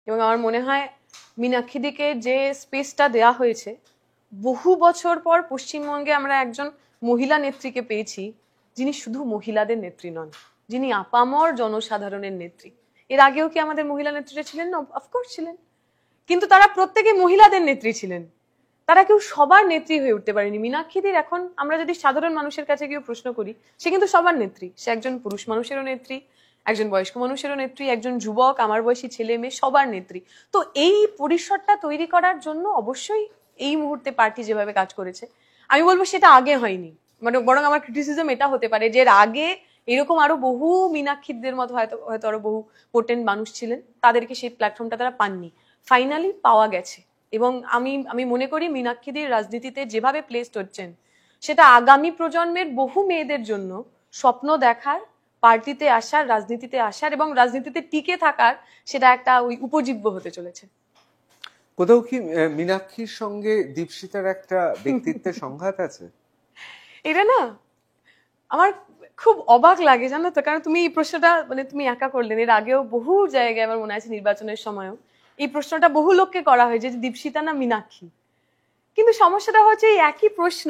এবং আমার মনে হয় মীনাক্ষীদিকে যে স্পেসটা দেয়া হয়েছে, বহু বছর পর পশ্চিমবঙ্গে আমরা একজন মহিলা নেত্রীকে পেয়েছি যিনি শুধু মহিলাদের নেত্রী নন, যিনি আপামর জনসাধারণের নেত্রী। এর আগেও কি আমাদের মহিলা নেত্রীরা ছিলেন না? অফকোর্স ছিলেন, কিন্তু তারা প্রত্যেকে মহিলাদের নেত্রী ছিলেন, তারা কেউ সবার নেত্রী হয়ে উঠতে পারেনি। মীনাক্ষীদির এখন আমরা যদি সাধারণ মানুষের কাছে গিয়ে প্রশ্ন করি, সে কিন্তু সবার নেত্রী। সে একজন পুরুষ মানুষেরও নেত্রী, একজন বয়স্ক মানুষেরও নেত্রী, একজন যুবক, আমার বয়সী ছেলে মেয়ে, সবার নেত্রী। তো এই পরিসরটা তৈরি করার জন্য অবশ্যই এই মুহূর্তে পার্টি যেভাবে কাজ করেছে, আমি বলবো সেটা আগে হয়নি। মানে বরং আমার ক্রিটিসিজম এটা হতে পারে যে এর আগে এরকম আরো বহু মীনাক্ষীদের মতো হয়তো আরো বহু পোটেন্ট মানুষ ছিলেন, তাদেরকে সেই প্ল্যাটফর্মটা তারা পাননি, ফাইনালি পাওয়া গেছে। এবং আমি মনে করি মীনাক্ষীদির রাজনীতিতে যেভাবে প্লেসড হচ্ছেন, সেটা আগামী প্রজন্মের বহু মেয়েদের জন্য স্বপ্ন দেখার, পার্টিতে আসার, রাজনীতিতে আসার এবং রাজনীতিতে টিকে থাকার সেটা একটা ওই উপজীব্য হতে চলেছে। কোথাও কি মীনাক্ষীর সঙ্গে দীপশিতার একটা ব্যক্তিত্বের সংঘাত আছে? এটা না আমার খুব অবাক লাগে, জানো তো, কারণ তুমি এই প্রশ্নটা মানে তুমি একা করলেন, এর আগেও বহু জায়গায় আমার মনে আছে নির্বাচনের সময়ও এই প্রশ্নটা বহু লোককে করা হয় যে দীপশিতা না মীনাক্ষী। কিন্তু সমস্যাটা হচ্ছে এই একই প্রশ্ন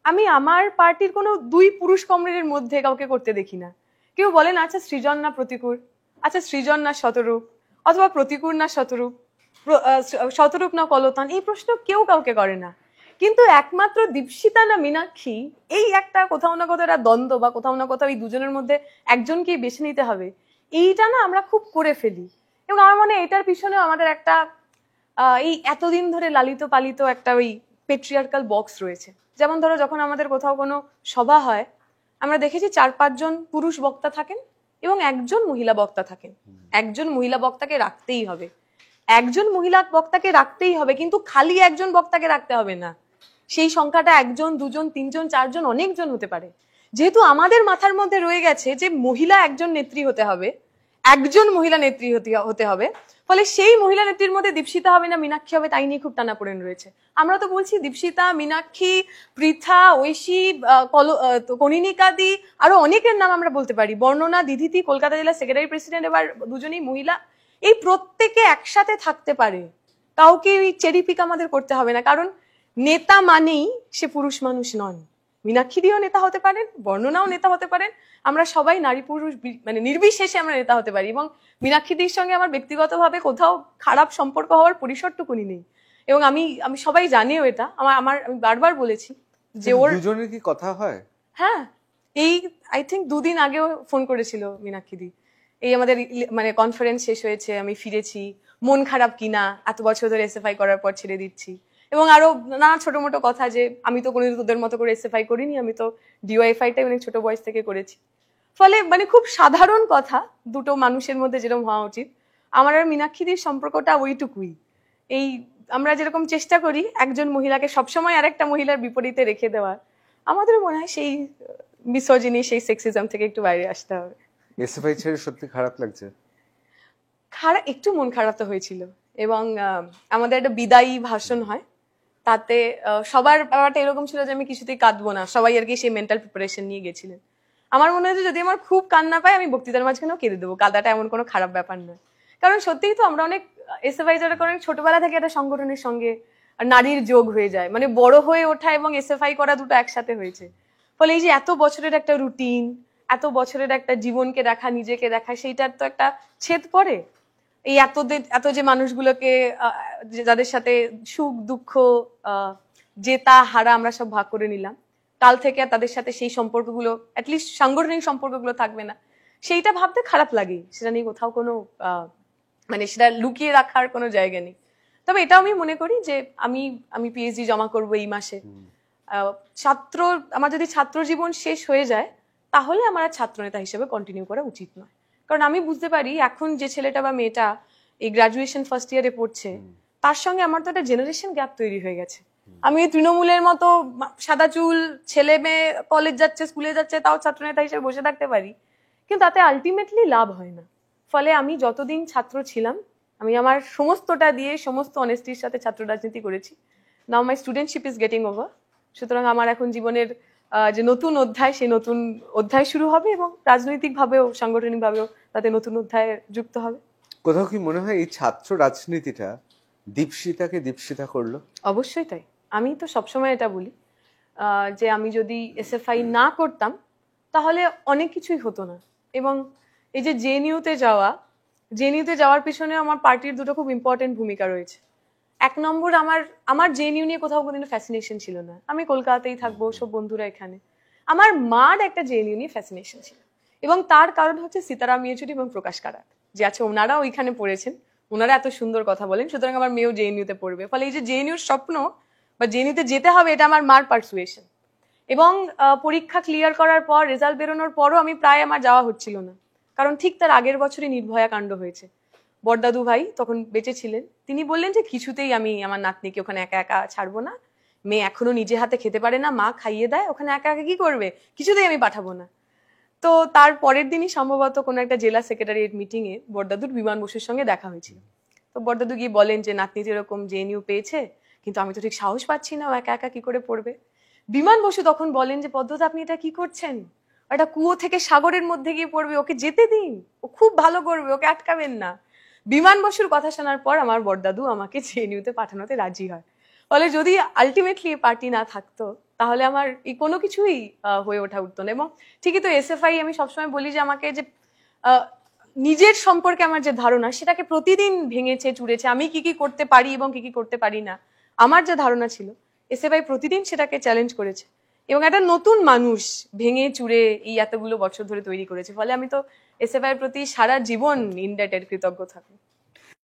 আমি আমার পার্টির কোনো দুই পুরুষ কমরেডের মধ্যে কাউকে করতে দেখি না। কেউ বলেন আচ্ছা সৃজন না প্রতিকূর, আচ্ছা সৃজন না শতরূপ, অথবা প্রতিকূর না শতরূপ, শতরূপ না কলতান, এই প্রশ্ন কেউ কাউকে করে না। কিন্তু একমাত্র দীপশিতা না মীনাক্ষী, এই একটা কোথাও না কোথাও একটা দ্বন্দ্ব বা কোথাও না কোথাও এই দুজনের মধ্যে একজনকেই বেছে নিতে হবে, এইটা না আমরা খুব করে ফেলি। এবং আমার মনে হয় এটার পিছনে আমাদের একটা এই এতদিন ধরে লালিত পালিত একটা ওই পেট্রিয়ার্কাল বক্স রয়েছে। যেমন ধরো যখন আমাদের কোথাও কোনো সভা হয়, আমরা দেখেছি 4-5 জন পুরুষ বক্তা থাকেন এবং একজন মহিলা বক্তা থাকেন। একজন মহিলা বক্তাকে রাখতেই হবে, একজন মহিলা বক্তাকে রাখতেই হবে, কিন্তু খালি একজন বক্তাকে রাখতে হবে না। সেই সংখ্যাটা 1 জন 2 জন 3 জন 4 জন অনেকজন হতে পারে। যেহেতু আমাদের মাথার মধ্যে রয়ে গেছে যে মহিলা একজন নেত্রী হতে হবে, একজন মহিলা নেত্রী হতে হবে, ফলে সেই মহিলা নেত্রীর মধ্যে দীপশিতা হবে না মীনাক্ষী হবে, তাই নিয়ে খুব টানাপোড়েন রয়েছে। আমরা তো বলছি দীপশিতা, মীনাক্ষী, পৃথা, ঐশী, কনিনিকাদি, আরো অনেকের নাম আমরা বলতে পারি, বর্ণনা, দিদিতি, কলকাতা জেলা সেক্রেটারি প্রেসিডেন্ট, এবার দুজনেই মহিলা। এই প্রত্যেকে একসাথে থাকতে পারে, কাউকে ওই চেরি পিক আমাদের করতে হবে না, কারণ নেতা মানেই সে পুরুষ মানুষ নন। মীনাক্ষী দিয়েও নেতা হতে পারেন, বর্ণনাও নেতা হতে পারেন, আমরা সবাই নারী পুরুষ মানে নির্বিশেষে আমরা নেতা হতে পারি। এবং মীনাক্ষীদির সঙ্গে আমার ব্যক্তিগতভাবে কোথাও খারাপ সম্পর্ক হওয়ার পরিসরটুকুনি নেই, এবং আমি সবাই জানিও এটা। আমি বারবার বলেছি যে ওর দুজনের কি কথা হয়। হ্যাঁ, এই আই থিঙ্ক 2 দিন আগেও ফোন করেছিল মীনাক্ষীদি। এই আমাদের মানে কনফারেন্স শেষ হয়েছে, আমি ফিরেছি, মন খারাপ কিনা, এত বছর ধরে এসএফআই করার পর ছেড়ে দিচ্ছি, এবং আরো নানা ছোট মোটো কথা যে আমি তো কোনোদিন তোদের মতো করে এসএফআই করিনি, আমি তো ডিওয়াইফাইটাই অনেক ছোট বয়স থেকে করেছি। ফলে মানে খুব সাধারণ কথা, দুটো মানুষের মধ্যে যেরকম হওয়া উচিত। আমার আর মীনাক্ষীদির সম্পর্কটা ওইটুকুই। এই আমরা যেরকম চেষ্টা করি একজন মহিলাকে সবসময় আরেকটা মহিলার বিপরীতে রেখে দেওয়ার, আমাদের মনে হয় সেই মিসোজিনি, সেই সেক্সিজম থেকে একটু বাইরে আসতে হবে। এসএফআই ছেড়ে সত্যি খারাপ লাগছে? খারাপ, একটু মন খারাপ তো হয়েছিল। এবং আমাদের একটা বিদায়ী ভাষণ হয়, তাতে সবার ব্যাপারটা এরকম ছিল যে আমি কিছুতেই কাঁদবো না, সবাই আর কি সেই মেন্টাল প্রিপারেশন নিয়ে গেছিলেন। আমার মনে হয় যদি আমার খুব কান্না পায় আমি বক্তৃতার মাঝখানেও কেঁদে দেবো, কাঁদাটা এমন কোনো খারাপ ব্যাপার নয়। কারণ সত্যিই তো আমরা অনেক এসএফআই যারা করেন ছোটবেলা থেকে একটা সংগঠনের সঙ্গে নারীর যোগ হয়ে যায়, মানে বড় হয়ে ওঠা এবং এসএফআই করা দুটো একসাথে হয়েছে। ফলে এই যে এত বছরের একটা রুটিন, এত বছরের একটা জীবনকে দেখা, নিজেকে দেখা, সেইটার তো একটা ছেদ পড়ে। এই এত যে মানুষগুলোকে যাদের সাথে সুখ দুঃখ জেতা হারা আমরা সব ভাগ করে নিলাম, কাল থেকে আর তাদের সাথে সেই সম্পর্কগুলো অ্যাটলিস্ট সাংগঠনিক সম্পর্কগুলো থাকবে না, সেইটা ভাবতে খারাপ লাগে। সেটা নিয়ে কোথাও কোনো মানে সেটা লুকিয়ে রাখার কোনো জায়গা নেই। তবে এটাও আমি মনে করি যে আমি পিএইচডি জমা করবো এই মাসে। আমার যদি ছাত্র জীবন শেষ হয়ে যায়, তাহলে আমার আর ছাত্রনেতা হিসেবে কন্টিনিউ করা উচিত নয়। কারণ আমি বুঝতে পারি এখন যে ছেলেটা বা মেয়েটা এই গ্রাজুয়েশন ফার্স্ট ইয়ারে পড়ছে, তার সঙ্গে আমার তো একটা জেনারেশন গ্যাপ তৈরি হয়ে গেছে। আমি তৃণমূলের মতো সাদা চুল ছেলে মেয়ে কলেজ যাচ্ছে, স্কুলে যাচ্ছে, তাও ছাত্রনেতা হিসেবে বসে থাকতে পারি, কিন্তু তাতে আলটিমেটলি লাভ হয় না। ফলে আমি যতদিন ছাত্র ছিলাম, আমি আমার সমস্তটা দিয়ে সমস্ত অনেস্টির সাথে ছাত্র রাজনীতি করেছি। নাও মাই স্টুডেন্টশিপ ইজ গেটিং ওভার। সুতরাং আমার এখন জীবনের যে নতুন অধ্যায়, সেই নতুন অধ্যায় শুরু হবে এবং রাজনৈতিক ভাবেও সাংগঠনিক ভাবেও তাতে নতুন অধ্যায় যুক্ত হবে। কোথাও কি মনে হয় এই ছাত্র রাজনীতিটা দীপশিতাকে দীপশিতা করলো? অবশ্যই তাই। আমি তো সবসময় এটা বলি যে আমি যদি এসএফআই না করতাম তাহলে অনেক কিছুই হতো না। এবং এই যে জেএনইউতে যাওয়ার পিছনে আমার পার্টির দুটো খুব ইম্পর্টেন্ট ভূমিকা রয়েছে। এক নম্বর, আমার জেএনইউ নিয়ে কোথাও কোনো ফ্যাসিনেশন ছিল না। আমি কলকাতাতেই থাকবো, সব বন্ধুরা এখানে। আমার মার একটা জেএনইউ নিয়ে ফ্যাসিনেশন ছিল, এবং তার কারণ হচ্ছে সীতারাম ইয়েচুরি এবং প্রকাশ কারাট যে আছে, ওনারা ওইখানে পড়েছেন, ওনারা এত সুন্দর কথা বলেন, সুতরাং আমার মেয়েও জেএনইউতে পড়বে। ফলে এই যে জেএনইউর স্বপ্ন বা জেএনইউতে যেতে হবে, এটা আমার মার পারসুয়েশন। এবং পরীক্ষা ক্লিয়ার করার পর, রেজাল্ট বেরোনোর পরও আমি প্রায় আমার যাওয়া হচ্ছিল না, কারণ ঠিক তার আগের বছরই নির্ভয়া কাণ্ড হয়েছে। বড়দাদু ভাই তখন বেঁচে ছিলেন, তিনি বললেন যে কিছুতেই আমি আমার নাতনিকে ওখানে একা একা ছাড়বো না, মেয়ে এখনো নিজে হাতে খেতে পারে না, মা খাইয়ে দেয়, ওখানে একা একা কি করবে, কিছুতেই আমি পাঠাবো না। তো তার পরের দিনই সম্ভবত কোনো একটা জেলা সেক্রেটারিয়েট মিটিং এ বড়দাদুর বিমান বসুর সঙ্গে দেখা হয়েছিল। তো বড়দাদু গিয়ে বলেন যে নাতনি এরকম জেএনইউ পেয়েছে, কিন্তু আমি তো ঠিক সাহস পাচ্ছি না, ও একা একা কি করে পড়বে। বিমান বসু তখন বলেন যে পদ্মতা, আপনি এটা কি করছেন, একটা কুয়ো থেকে সাগরের মধ্যে গিয়ে পড়বে, ওকে যেতে দিন, ও খুব ভালো করবে, ওকে আটকাবেন না। বিমান বসুর কথা শোনার পর আমার বড়দাদু আমাকে জেএনইউতে পাঠানোতে রাজি হয়। ফলে যদি আলটিমেটলি পার্টি না থাকতো তাহলে আমার এই কোনো কিছুই হয়ে ওঠা উঠতো না। এবং ঠিকই তো এসএফআই, আমি সবসময় বলি যে আমাকে যে নিজের সম্পর্কে আমার যে ধারণা, সেটাকে প্রতিদিন ভেঙেছে চুরেছে। আমি কি কি করতে পারি এবং কি কি করতে পারি না, আমার যে ধারণা ছিল, এসএফআই প্রতিদিন সেটাকে চ্যালেঞ্জ করেছে এবং একটা নতুন মানুষ ভেঙে চুরে এই এতগুলো বছর ধরে তৈরি করেছে। ফলে আমি তো এসএফআই এর প্রতি সারা জীবন ইনডেটেড, কৃতজ্ঞ থাকবো।